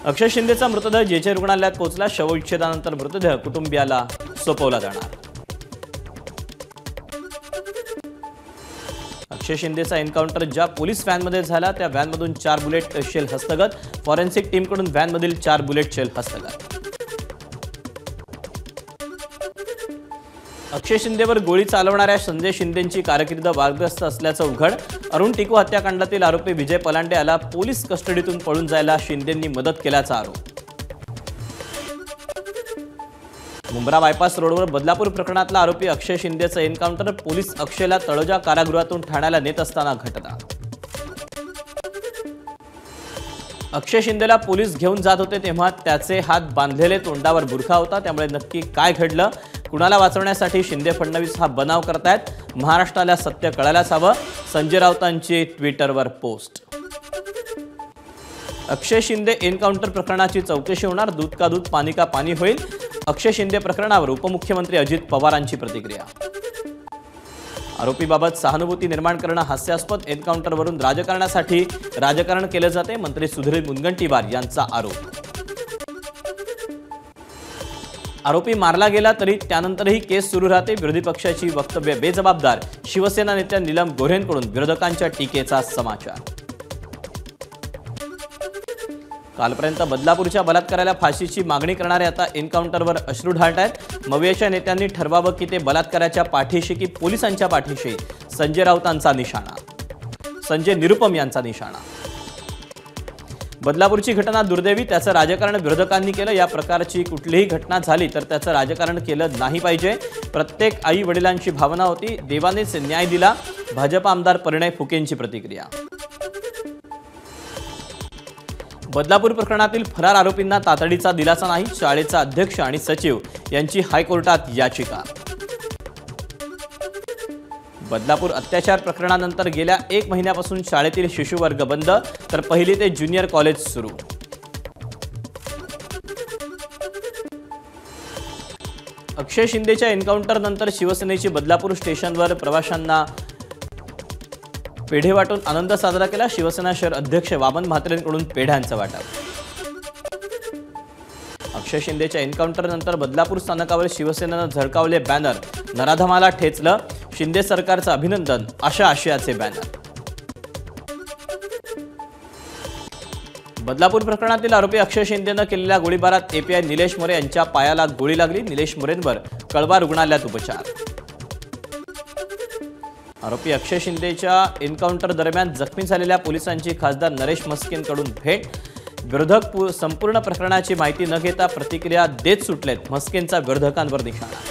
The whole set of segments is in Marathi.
अक्षय शिंदेचा मृतदेह जेजे रुग्णालयात पोहोचला। शवविच्छेदनानंतर मृतदेह कुटुंबियाला सोपवला जाणार। अक्षय शिंदेचा एन्काउंटर ज्या पोलीस व्हॅनमध्ये झाला त्या व्हॅनमधून 4 बुलेट शेल हस्तगत। फॉरेन्सिक टीमकडून व्हॅनमधील 4 बुलेट शेल हस्तगत। अक्षय शिंदेवर गोळी चालवणाऱ्या संजय शिंदेची कारकीर्द वादग्रस्त असल्याचं उघड। अरुण टिकू हत्याकांडातील आरोपी विजय पलांडे याला पोलीस कस्टडीतून पळून जायला शिंदेंनी मदत केल्याचा आरोप। मुंब्रा बायपास रोडवर बदलापूर प्रकरणातला आरोपी अक्षय शिंदेचं एन्काउंटर। पोलीस अक्षयला तळोजा कारागृहातून ठाण्याला नेत असताना घटना। अक्षय शिंदेला पोलीस घेऊन जात होते तेव्हा त्याचे हात बांधलेले, तोंडावर बुरखा होता। त्यामुळे नक्की काय घडलं, कुणाला वाचवण्यासाठी शिंदे फडणवीस हा बनाव करतायत, महाराष्ट्राला सत्य कळायलाच हवं। संजय राऊतांची ट्विटरवर पोस्ट। अक्षय शिंदे एन्काउंटर प्रकरणाची चौकशी होणार। दूध का दूध पाणी का पाणी होईल। अक्षय शिंदे प्रकरणावर उपमुख्यमंत्री अजित पवारांची प्रतिक्रिया। आरोपीबाबत सहानुभूती निर्माण करणं हास्यास्पद। एन्काउंटरवरून राजकारणासाठी राजकारण केले जाते, मंत्री सुधीर मुनगंटीवार यांचा आरोप। आरोपी मारला गेला तरी त्यानंतरही केस सुरू राहते। विरोधी पक्षाची वक्तव्य बेजबाबदार। शिवसेना नेत्या नीलम गोऱ्हेंकडून विरोधकांच्या टीकेचा समाचार। कालपर्यंत बदलापूरच्या बलात्काराला फाशीची मागणी करणारे आता एन्काउंटरवर अश्रू ढाळतायत। मवियाच्या नेत्यांनी ठरवावं की ते बलात्काराच्या पाठीशी की पोलिसांच्या पाठीशी। संजय राऊतांचा निशाणा, संजय निरुपम यांचा निशाणा। बदलापूरची घटना दुर्दैवी, त्याचं राजकारण विरोधकांनी केलं। या प्रकारची कुठलीही घटना झाली तर त्याचं राजकारण केलं नाही पाहिजे। प्रत्येक आई वडिलांची भावना होती, देवानेच न्याय दिला। भाजप आमदार परिणय फुकेंची प्रतिक्रिया। बदलापूर प्रकरणातील फरार आरोपींना तातडीचा दिलासा नाही। शाळेचा अध्यक्ष आणि सचिव यांची हायकोर्टात याचिका। बदलापूर अत्याचार प्रकरणानंतर गेल्या 1 महिन्यापासून शाळेतील शिशुवर्ग बंद, तर पहिली ते ज्युनियर कॉलेज सुरू। अक्षय शिंदेच्या एन्काउंटर नंतर शिवसेनेची बदलापूर स्टेशनवर प्रवाशांना पेढे वाटून आनंद साजरा केला। शिवसेना शहर अध्यक्ष वामन म्हात्रेंकडून पेढ्यांचं वाटप। अक्षय शिंदेच्या एन्काउंटर नंतर बदलापूर स्थानकावर शिवसेनेनं झळकावले बॅनर। नराधमाला ठेचलं, शिंदे सरकारचं अभिनंदन, अशा आशयाचे बॅनर। बदलापूर प्रकरणातील आरोपी अक्षय शिंदेनं केलेल्या गोळीबारात एपीआय निलेश मोरे यांच्या पायाला गोळी लागली। निलेश मोरेंवर कळवा रुग्णालयात उपचार। आरोपी अक्षय शिंदेच्या एन्काउंटर दरम्यान जखमी झालेल्या पोलिसांची खासदार नरेश म्हस्केंकडून भेट। विरोधक संपूर्ण प्रकरणाची माहिती न घेता प्रतिक्रिया देत सुटलेत। म्हस्केंचा विरोधकांवर निशाणा।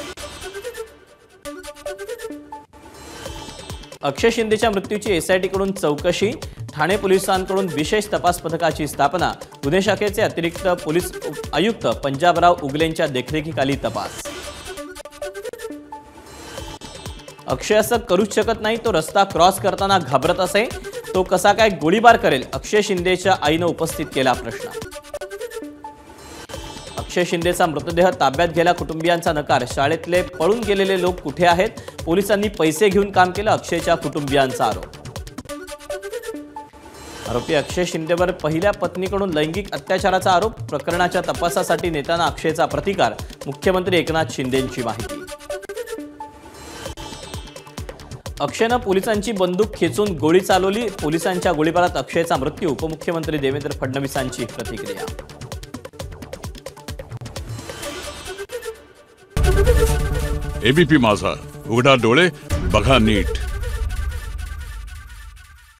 अक्षय शिंदेच्या मृत्यूची एसआयटीकडून चौकशी। ठाणे पोलिसांकडून विशेष तपास पथकाची स्थापना। गुन्हे शाखेचे अतिरिक्त पोलीस आयुक्त पंजाबराव उगलेंच्या देखरेखीखाली तपास। अक्षय असं करूच शकत नाही, तो रस्ता क्रॉस करताना घाबरत असे, तो कसा काय गोळीबार करेल, अक्षय शिंदेच्या आईनं उपस्थित केला प्रश्न। अक्षय शिंदेचा मृतदेह ताब्यात घ्यायला कुटुंबियांचा नकार। शाळेतले पळून गेलेले लोक कुठे आहेत, पोलिसांनी पैसे घेऊन काम केलं, अक्षयच्या कुटुंबियांचा आरोप। आरोपी अक्षय शिंदेवर पहिल्या पत्नीकडून लैंगिक अत्याचाराचा आरोप। प्रकरणाच्या तपासासाठी नेताना अक्षयचा प्रतिकार। मुख्यमंत्री एकनाथ शिंदेंची माहिती। अक्षयनं पोलिसांची बंदूक खेचून गोळी चालवली। पोलिसांच्या गोळीबारात अक्षयचा मृत्यू। उपमुख्यमंत्री देवेंद्र फडणवीसांची प्रतिक्रिया। एबीपी माझा, उघडा डोळे बघा नीट।